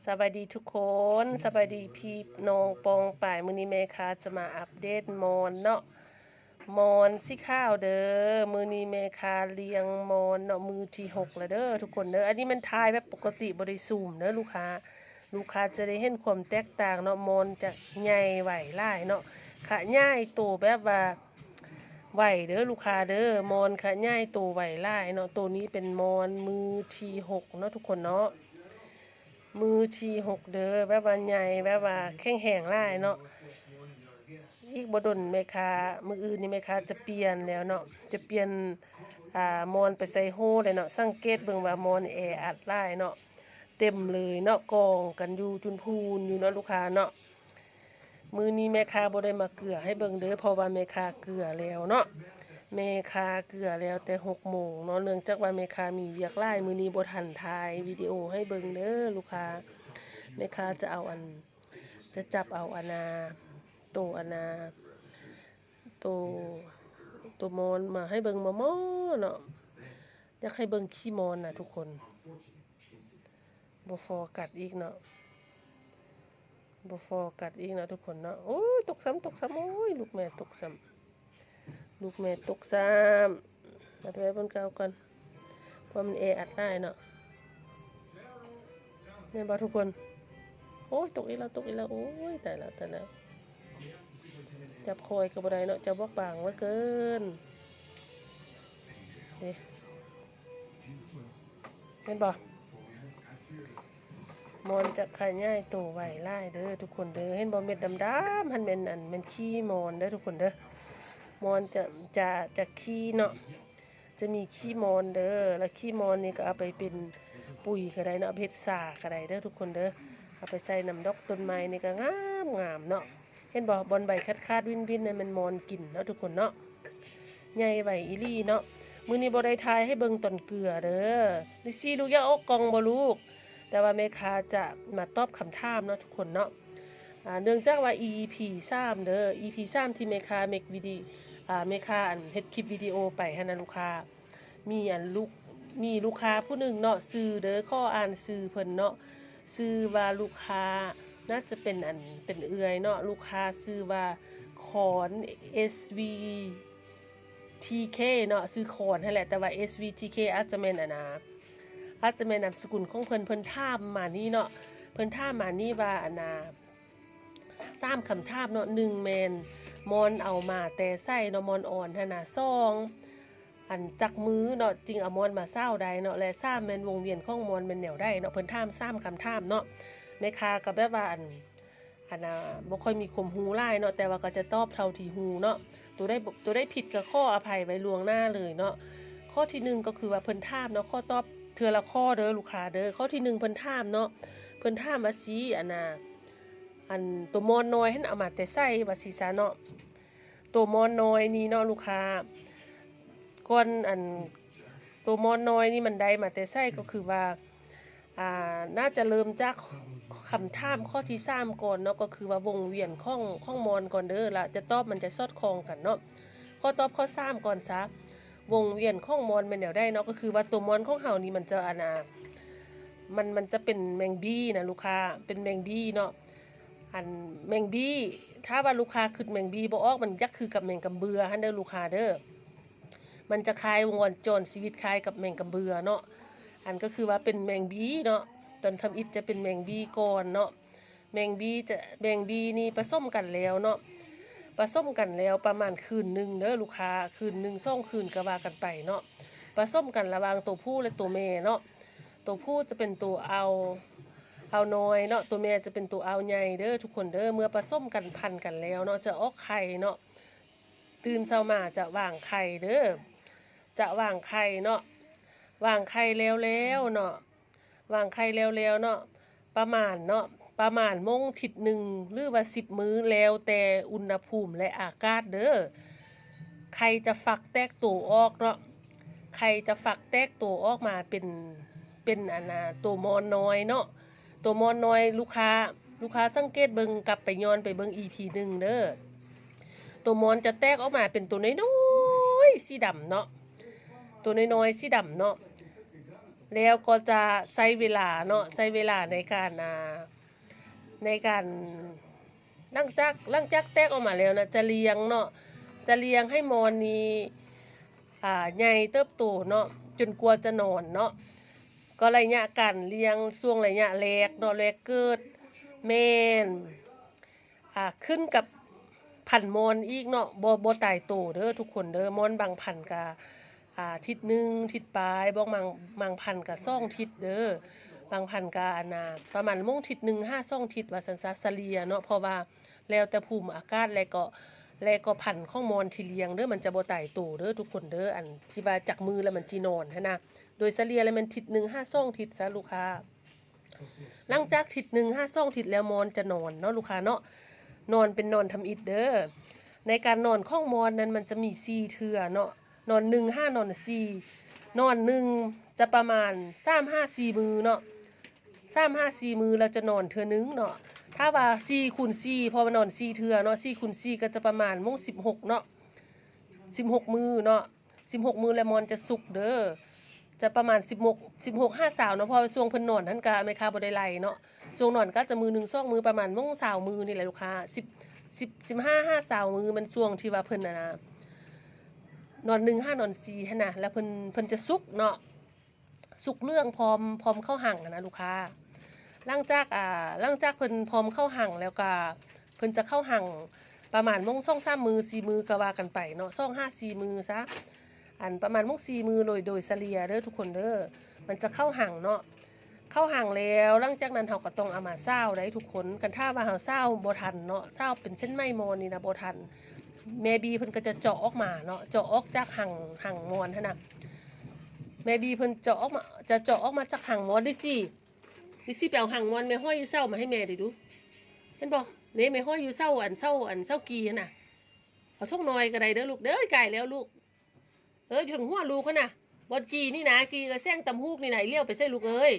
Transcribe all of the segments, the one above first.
สวัสดีทุกคนสวัสดีพี่น้องปองป่ายมื้อนี้แม่ค้าจะมาอัปเดตมอนเนาะมอนสิข้าวเด้อมื้อนี้แม่ค้าเลี้ยงมอนเนาะมือที่6แล้วเด้อทุกคนเด้ออันนี้มันทายแบบปกติบ่ได้ซูมเด้อลูกค้าจะได้เห็นความแตกต่างเนาะมอนจะใหญ่ไหวหลายเนาะค่ะใหญ่โตแบบว่าไหวเด้อลูกค้าเด้อมอนค่ะใหญ่โตไหวหลายเนาะตัวนี้เป็นมอนมือที่6เนาะทุกคนเนาะมือที่6เด้อแบบว่าใหญ่แบบว่าแข็งแห้งหลายเนาะอีกบ่ดนแม่ค้ามื้ออื่นนี่แม่ค้าจะเปลี่ยนแล้วเนาะจะเปลี่ยนมอนไปใส่โฮเลยเนาะสังเกตเบิ่งว่ามอนแออัดหลายเนาะเต็มเลยเนาะกองกันอยู่จุนพูนอยู่เนาะลูกค้าเนาะมื้อนี้แม่ค้าบ่ได้มาเกลือให้เบิ่งเด้อเพราะว่าแม่ค้าเกลือแล้วเนาะแม่ค้าเกลือแล้วแต่6 โมงเนาะเนื่องจากว่าแม่ค้ามีเวียกหลายมื้อนี้บ่ทันถ่ายวิดีโอให้เบิ่งเด้อลูกค้าแม่ค้าจะเอาจะจับเอาโตโตมอนมาให้เบิ่งมอเนาะอยากให้เบิ่งขี้มอนน่ะทุกคนบ่ฟอกัดอีกเนาะบ่ฟอกัดอีกเนาะทุกคนเนาะโอ้ยตกซ้ำโอ้ยลูกแม่ตกซ้ำมาไปบนเก่าก่อนเพราะมันแออัดได้เนาะเนี่ยบ่ทุกคนโอ้ยตกอีกแล้วโอ้ยตายแล้วจับคอยก็บ่ได้เนาะจับบอกบางเหลือเกินเด้เห็นบ่มอนจะขยายตัวไหวไล่เด้อทุกคนเด้อเห็นบ่เม็ดดำๆมันเป็นมันขี้มอนเด้อทุกคนเด้อมอนจะขี้เนาะจะมีขี้มอนเด้อแล้วขี้มอนนี่ก็เอาไปเป็นปุ๋ยก็ได้เนาะเพชรสาก็ได้เด้อทุกคนเด้อเอาไปใส่น้ำดอกต้นไม้นี่ก็งามเนาะเห็นบ่บอนใบคาดวินนั่นมันมอนกินเนาะทุกคนเนาะใหญ่ไหวอีลี่เนาะมื้อนี้บ่ได้ทายให้เบิ่งตอนเกลือเด้อลิซี่ลูกอย่าอกกองบ่ลูกแต่ว่าแม่ค้าจะมาตอบคำถามเนาะทุกคนเนาะเนื่องจากว่า EP 3เด้อ EP 3ที่แม่ค้าเมกวิดีแม่ค้าเฮ็ดคลิปวิดีโอไปให้นะลูกค้ามีลูกค้าผู้หนึ่งเนาะซื้อเด้อข้ออ่านซื้อเพิ่นเนาะซื้อว่าลูกค้าน่าจะเป็นเป็นเอื้อยเนาะลูกค้าซื้อว่าขอน SVTK เนาะซื้อขอนให้แหละแต่ว่า SVTK อาจจะแม่นอาจจะแม่นนามสกุลของเพิ่นถามมานี่เนาะเพิ่นถามมานี่ว่า3คำถามเนาะ1แม่นมอนเอามาแต่ใส่เนาะมอนอ่อนหั่นน่ะ2จักมือเนาะจริงเอามอนมาเศร้าใดเนาะและ3แม่นวงเวียนของมอนเป็นแนวใดเนาะเพิ่นถาม3คำถามเนาะแม่ค้าก็แบบว่าบ่ค่อยมีความรู้หลายเนาะแต่ว่าก็จะตอบเท่าที่รู้เนาะตัวได้ผิดก็ขออภัยไว้ล่วงหน้าเลยเนาะข้อที่1ก็คือว่าเพิ่นถามเนาะข้อตอบเทื่อละข้อเด้อลูกค้าเด้อข้อที่1เพิ่นถามเนาะเพิ่นถามว่าสิตัวมอนน้อยให้เอามาแต่ใส่ว่าสิซะเนาะตัวมอนน้อยนี่เนาะลูกค้าก่อนตัวมอนน้อยนี่มันได้มาแต่ใส่ก็คือว่าน่าจะเริ่มจากคำถามข้อที่3ก่อนเนาะก็คือว่าวงเวียนของมอนก่อนเด้อละจะตอบมันจะสอดคล้องกันเนาะข้อตอบข้อ3ก่อนซะวงเวียนของมอนเป็นแนวได้เนาะก็คือว่าตัวมอนของเฮานี่มันจะมันจะเป็นแมงบี้นะลูกค้าเป็นแมงบี้เนาะแมงบี้ถ้าว่าลูกค้าขึ้นแมงบี้บ่ออกมันยักคือกับแมงกำเบือหั่นเด้อลูกค้าเด้อมันจะคล้ายวงจรชีวิตคล้ายกับแมงกำเบือเนาะก็คือว่าเป็นแมงบี้เนาะตอนทำอิฐจะเป็นแมงบี้ก่อนเนาะแมงบี้นี่ผสมกันแล้วเนาะผสมกันแล้วประมาณคืนนึงเด้อลูกค้าคืนนึง2คืนก็ว่ากันไปเนาะผสมกันระหว่างตัวผู้และตัวแม่เนาะตัวผู้จะเป็นตัวเอาน้อยเนาะตัวแม่จะเป็นตัวเอาใหญ่เด้อทุกคนเด้อเมื่อผสมกันพันกันแล้วเนาะจะออกไข่เนาะตื่นเช้ามาจะวางไข่เด้อจะวางไข่เนาะวางไข่แล้วเนาะวางไข่แล้วเนาะประมาณโมงทิศหนึ่งหรือว่า10 มื้อแล้วแต่อุณหภูมิและอากาศเด้อไข่จะฟักแตกตัวออกเนาะไข่จะฟักแตกตัวออกมาเป็นตัวมอนน้อยเนาะตัวมอนน้อยลูกค้าสังเกตเบิ่งกลับไปย้อนไปเบิ่ง EP 1เด้อตัวมอนจะแตกออกมาเป็นตัวน้อยๆสีดำเนาะตัวน้อยๆสีดำเนาะ แล้วก็จะใช้เวลาเนาะใช้เวลาในการหลังจากแตกออกมาแล้วนะจะเลี้ยงเนาะจะเลี้ยงให้มอนนี้ใหญ่เติบโตเนาะจนกว่าจะนอนเนาะก็ระยะการเลี้ยงช่วงระยะแรกเนาะแรกเกิดแม่นขึ้นกับพันธุ์มอนอีกเนาะบ่ตายโตเด้อทุกคนเด้อมอนบางพันธุ์ก็ทิศหนึ่งทิศปลายบางพันธุ์ก็2 ทิศเด้อบางพันธุ์ก็ประมาณมงทิศหนึ่ง5 2 ทิศว่าสันซะเฉลี่ยเนาะเพราะว่าแล้วแต่ภูมิอากาศและก็พันธุ์ของมอนที่เลี้ยงเด้อมันจะบ่ตายโตเด้อทุกคนเด้ออันที่ว่าจากมือแล้วมันจีนอนนะโดยเฉลี่ยแล้วมันทิศหนึ่ง5 2 ทิศซะลูกค้าหลังจากทิศหนึ่ง5 2 ทิศแล้วมอนจะนอนเนาะลูกค้าเนาะนอนเป็นนอนทำอิฐเด้อในการนอนของมอนนั้นมันจะมี4เทื่อเนาะนอน1 5นอน4นอน1จะประมาณ3 5 4มือเนาะ3 5 4มือเราจะนอนเทื่อนึงเนาะถ้าว่า4 คูณ 4พอมานอน4เทื่อเนาะ4 คูณ 4ก็จะประมาณมง16เนาะ16มือเนาะ16มือแล้วมอนจะสุกเด้อจะประมาณ16 5 สาวเนาะพอช่วงเพิ่นนอนท่านก็แม่ค้าบ่ได้ไล่เนาะช่วงนอนก็จะมือ1 2มือประมาณมง20มือนี่แหละลูกค้า15 5 20มือมันช่วงที่ว่าเพิ่นนอน1 5นอน4หั่นน่ะแล้วเพิ่นจะสุกเนาะสุกเรื่องพร้อมเข้าหั่งนะลูกค้าหลังจากเพิ่นพร้อมเข้าหั่งแล้วก็เพิ่นจะเข้าหั่งประมาณมง2-3มือ4มือก็ว่ากันไปเนาะ2-5-4มือซะอันประมาณมง4มือโดยเฉลี่ยเด้อทุกคนเด้อมันจะเข้าหั่งเนาะเข้าหั่งแล้วหลังจากนั้นเฮาก็ต้องเอามาซาวได้ทุกคนกันถ้าว่าเฮาซาวบ่ทันเนาะซาวเป็นเส้นไหมมอนนี่นะบ่ทันแม่บีเพิ่นก็จะเจาะออกมาเนาะเจาะออกจากหั่งมอนหั่นน่ะแม่บีเพิ่นเจาะออกมาจากหั่งมอนดิสิไปเอาหั่งมอนแม่ห้อยอยู่เช้ามาให้แม่ได้ดูเห็นบ่นี่แม่ห้อยอยู่เช้าเช้ากีหั่นน่ะเอาท่งน้อยก็ได้เด้อลูกเด้อไก่แล้วลูกอยู่ถึงหัวลูกหั่นน่ะบ่กีนี่นะกีก็แซงตำฮูกนี่ไหนเลี้ยวไปใส่ลูกเอ้ย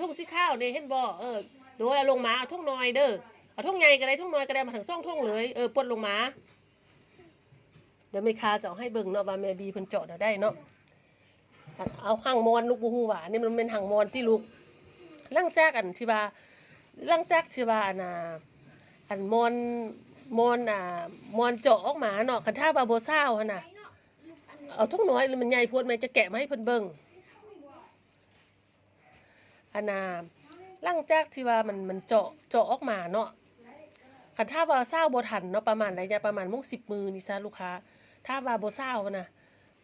ท่งสีข้าวนี่เห็นบ่โดยเอาลงมาเอาท่งน้อยเด้อเอาท่งใหญ่ก็ได้ท่งน้อยก็ได้มาถึง2ท่งเลยปลดลงมาเดี๋ยวแม่ค้าเจาะให้เบิ่งเนาะว่าแม่บีเพิ่นเจาะได้เนาะเอาหั่งมอนลูกบ่ฮู้ว่านี่มันเป็นหั่งมอนที่ลูกหลังจากที่ว่าอันมอนเจาะออกมาเนาะคันถ้าว่าบ่ซาวหั่นน่ะเอาท่งน้อยมันใหญ่โพดแม่จะแกะมาให้เพิ่นเบิ่งหลังจากที่ว่ามันเจาะออกมาเนาะคันถ้าว่าซาวบ่ทันเนาะประมาณระยะประมาณมง10มือนี่ซะลูกค้าถ้าว่าบ่ซาวนะ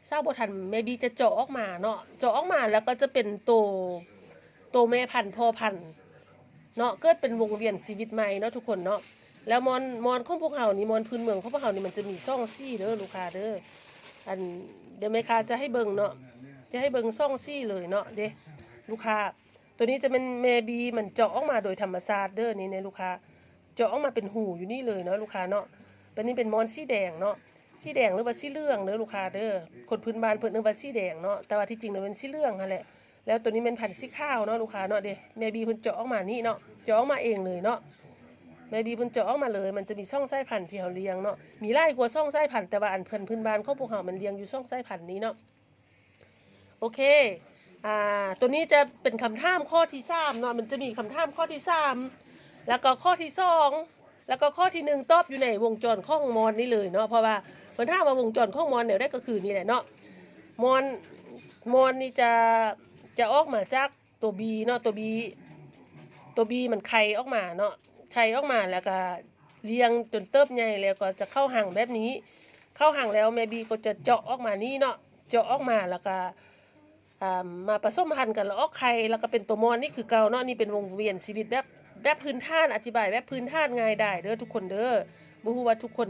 ซาวบ่ทันแม่บีจะเจาะออกมาเนาะเจาะออกมาแล้วก็จะเป็นโตแม่พันธุ์พ่อพันธุ์เนาะเกิดเป็นวงเวียนชีวิตใหม่เนาะทุกคนเนาะแล้วมอนของพวกเฮานี่มอนพื้นเมืองของพวกเฮานี่มันจะมีช่องซี่เด้อลูกค้าเด้อเดี๋ยวแม่ค้าจะให้เบิ่งเนาะจะให้เบิ่งช่องซี่เลยเนาะเด้ลูกค้าตัวนี้จะเป็นแม่บีมันเจาะออกมาโดยธรรมชาติเด้อนี่ในลูกค้าเจาะออกมาเป็นหูอยู่นี่เลยเนาะลูกค้าเนาะเป็นนี่เป็นมอนสีแดงเนาะสีแดงหรือว่าสีเหลืองเด้อลูกค้าเด้อคนพื้นบ้านเพิ่นนึกว่าสีแดงเนาะแต่ว่าที่จริงแล้วเป็นสีเหลืองนั่นแหละแล้วตัวนี้เป็นพันธุ์สีขาวเนาะลูกค้าเนาะเด้แม่บีเพิ่นเจาะออกมานี่เนาะเจาะออกมาเองเลยเนาะแม่บีเพิ่นเจาะออกมาเลยมันจะมีช่องสายพันธุ์ที่เฮาเลี้ยงเนาะมีหลายกว่าช่องสายพันธุ์แต่ว่าอันเพิ่นพื้นบ้านของพวกเฮามันเลี้ยงอยู่ช่องสายพันธุ์นี้เนาะโอเคตัวนี้จะเป็นคำถามข้อที่3เนาะมันจะมีคำถามข้อที่3แล้วก็ข้อที่2แล้วก็ข้อที่1ตอบอยู่ในวงจรของมอนนี่เลยเนาะเพราะว่าเพิ่นถามว่าวงจรของมอนเนี่ยได้ก็คือนี่แหละเนาะมอนนี่จะออกมาจากตัว B เนาะตัว B มันไข่ออกมาเนาะไข่ออกมาแล้วก็เลี้ยงจนเติบใหญ่แล้วก็จะเข้าหั่งแบบนี้เข้าหั่งแล้วแม่บีก็จะเจาะออกมานี่เนาะเจาะออกมาแล้วก็มาผสมพันธุ์กันแล้วออกไข่แล้วก็เป็นตัวมอนนี่คือเก่าเนาะนี่เป็นวงเวียนชีวิตแบบพื้นฐานอธิบายแบบพื้นฐานง่ายได้เด้อทุกคนเด้อบ่ฮู้ว่าทุกคน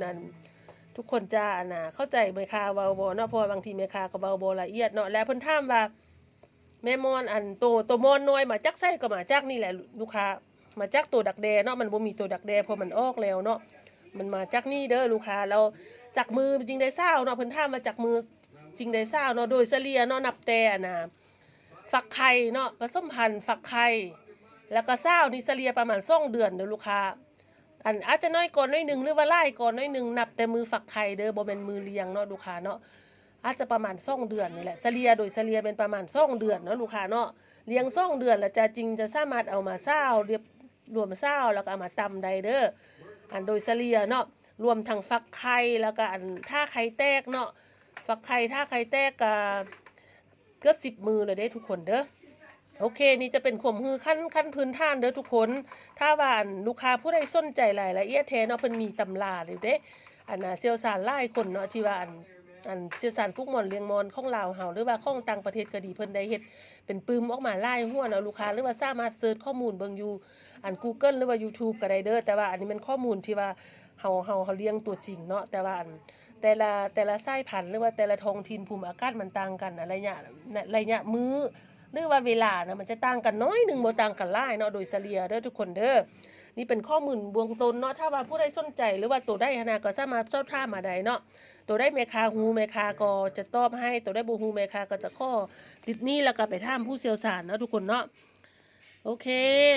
จะเข้าใจแม่ค้าเว้าบ่เนาะเพราะบางทีแม่ค้าก็เว้าบ่ละเอียดเนาะแล้วเพิ่นถามว่าแม่มอนตัวมอนน้อยมาจากไสก็มาจากนี่แหละลูกค้ามาจากตัวดักแด้เนาะมันบ่มีตัวดักแด้เพราะมันออกแล้วเนาะมันมาจากนี่เด้อลูกค้าแล้วจากมือจริงได้ซาวเนาะเพิ่นถามมาจากมือจริงได้ซาวเนาะโดยเฉลี่ยเนาะนับแต่ฟักไข่เนาะผสมพันธุ์ฟักไข่แล้วก็ซาวนี่เฉลี่ยประมาณ2เดือนเด้อลูกค้าอาจจะน้อยก่อนน้อยนึงหรือว่าหลายก่อนน้อยนึงนับแต่มือฟักไข่เด้อบ่แม่นมือเลี้ยงเนาะลูกค้าเนาะ อาจจะประมาณ2เดือนนี่แหละเฉลี่ยโดยเฉลี่ยเป็นประมาณ2เดือนเนาะลูกค้าเนาะเลี้ยง2เดือนแล้วจะจริงจะสามารถเอามาเช้าเรียบรวมเช้าแล้วก็เอามาตำได้เด้ออันโดยเฉลี่ยเนาะรวมทั้งฟักไข่แล้วก็อันถ้าไข่แตกเนาะฟักไข่ถ้าไข่แตกก็เกือบ10 มือเลยเด้ทุกคนเด้อโอเคนี่จะเป็นข่มฮือขั้นพื้นฐานเด้อทุกคนถ้าว่าลูกค้าผู้ใดสนใจรายละเอียดแท้เนาะเพิ่นมีตำราเลยเด้อันน่ะเชี่ยวชาญหลายคนเนาะที่ว่าอันเชี่ยวชาญพวกมอนเลี้ยงมอนของลาวเฮาหรือว่าของต่างประเทศก็ดีเพิ่นได้เฮ็ดเป็นปึมออกมาหลายหัวเนาะลูกค้าหรือว่าสามารถเสิร์ชข้อมูลเบิ่งอยู่อัน Google หรือว่า YouTube ก็ได้เด้อแต่ว่าอันนี้มันข้อมูลที่ว่าเฮาเลี้ยงตัวจริงเนาะแต่ว่าอันแต่ละสายพันธุ์หรือว่าแต่ละท้องถิ่นภูมิอากาศมันต่างกันอะไรเนี่ยมื้อหรือว่าเวลานะมันจะต่างกันน้อยนึงบ่ต่างกันหลายเนาะโดยเฉลี่ยเด้อทุกคนเด้อนี่เป็นข้อมูลเบื้องต้นเนาะถ้าว่าผู้ใดสนใจหรือว่าตัวได้นะก็สามารถสอบถามมาได้เนาะตัวได้แม่ค้าฮู้แม่ค้าก็จะตอบให้ตัวได้บ่ฮู้แม่ค้าก็จะข้อติดนี้แล้วก็ไปถามผู้เชี่ยวชาญเนาะทุกคนเนาะโอเค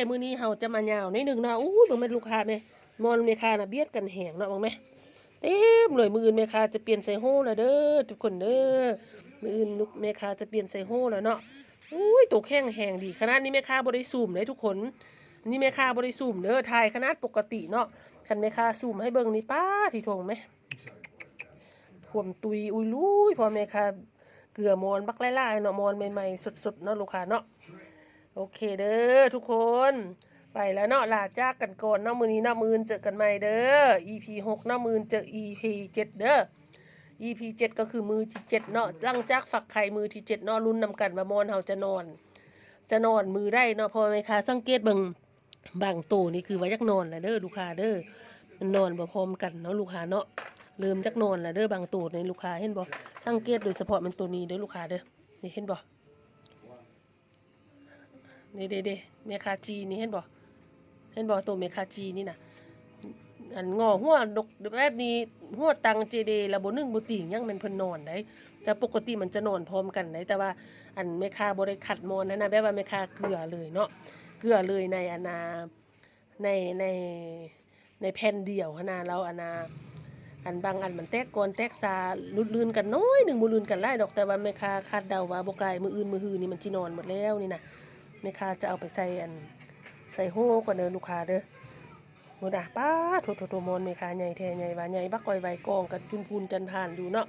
มื้อนี้เฮาจะมายาวนิดนึงเนาะอู้เบิ่งแม่ลูกค้าแม่มอนแม่ค้าน่ะเบียดกันแหงเนาะเบิ่งแม่เต็มเลยมื้ออื่นแม่ค้าจะเปลี่ยนใส่โห่แล้วเด้อทุกคนเด้อมื้ออื่นลูกแม่ค้าจะเปลี่ยนใส่โห่แล้วเนาะอุ้ยตัวแข้งแหงดีขนาดนี้แม่ค้าบ่ได้ซูมเลยทุกคนนี่แม่ค้าบ่ได้ซูมเด้อถ่ายขนาดปกติเนาะคันแม่ค้าซูมให้เบิ่งนี่ป้าที่ทงไหมท่วมตุยอุ้ยลุยพอแม่ค้าเกลือมอนบักหลายๆเนาะมอนใหม่ๆสดๆเนาะลูกค้าเนาะโอเคเด้อทุกคนไปแล้วเนาะลาจากกันก่อนเนาะมื้อนี้เนาะมื้อเจอกันใหม่เด้อ EP 6เนาะมื้อเจอ EP 7เด้อ EP 7ก็คือมือที่7เนาะหลังจากฝักไข่มือที่7เนาะลุ้นนำกันว่ามอนเฮาจะนอนมือได้เนาะพอไหมคะสังเกตเบิ่งบางตัวนี่คือว่ายักนอนแหละเด้อลูกค้าเด้อมันนอนบ่พร้อมกันเนาะลูกค้าเนาะเริ่มจักนอนแล้วเด้อบางตัวในลูกค้าเห็นบ่สังเกตโดยเฉพาะมันตัวนี้เด้อลูกค้าเด้อนี่เห็นบ่นี่เด้ๆเมคาจีนี่เห็นบ่ตัวเมคาจีนี่น่ะอันงอหัวดกแบบนี้หัวตังเจเดแล้วบ่นึ่งบ่ติ่งยังแม่นเพิ่นนอนได้แต่ปกติมันจะนอนพร้อมกันได้แต่ว่าอันแม่ค้าบ่ได้คัดมอนนะแบบว่าแม่ค้าเกลือเลยเนาะเกลือเลยในอันนาในแผ่นเดียวหั่นน่ะแล้วอันบางอันมันแตกก่อนแตกซาลุดลื่นกันน้อยนึงบ่ลื่นกันหลายดอกแต่ว่าแม่ค้าคาดเดาว่าบ่ไกลมื้ออื่นมื้อฮื้อนี่มันสินอนหมดแล้วนี่นะแม่ค้าจะเอาไปใส่โฮก่อนเด้อลูกค้าเด้อโหน่ะป้าโถมอนแม่ค้าใหญ่แท้ใหญ่ว่าใหญ่บักก้อยใบกองกันจุนพูนจันผ่านอยู่เนาะ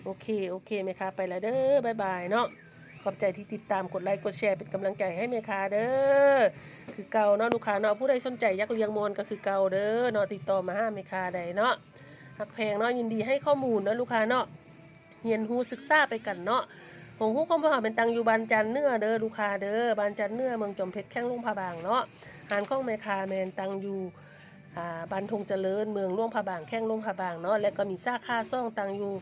โอเคแม่ค้าไปแล้วเด้อบ๊ายบายเนาะขอบใจที่ติดตามกดไลค์กดแชร์เป็นกำลังใจให้แม่ค้าเด้อคือเก่าเนาะลูกค้าเนาะผู้ใดสนใจอยากเลี้ยงมอนก็คือเก่าเด้อเนาะติดต่อมาหาแม่ค้าได้เนาะหักแพงเนาะยินดีให้ข้อมูลเนาะลูกค้าเนาะเรียนรู้ศึกษาไปกันเนาะของฮู้ความพาเป็นตังอยู่บ้านจันเนื้อเด้อลูกค้าเด้อบ้านจันเนื้อเมืองจอมเพชรแข้งลุงพะบางเนาะหานของแม่ค้าแม่นตังอยู่บ้านทงเจริญเมืองลุงพะบางแข้งลุงพะบางเนาะและก็มีสาขาซ่องตังอยู่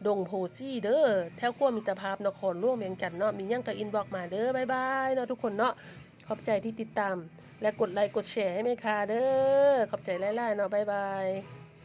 ดงโพซี่เด้อแถวขั้วมิตรภาพนครหลวงเวียงจันทน์เนาะมีหยังก็อินบ็อกซ์มาเด้อบ๊ายบายเนาะทุกคนเนาะขอบใจที่ติดตามและกดไลค์กดแชร์ให้แม่ค้าเด้อขอบใจหลายๆเนาะบ๊ายบาย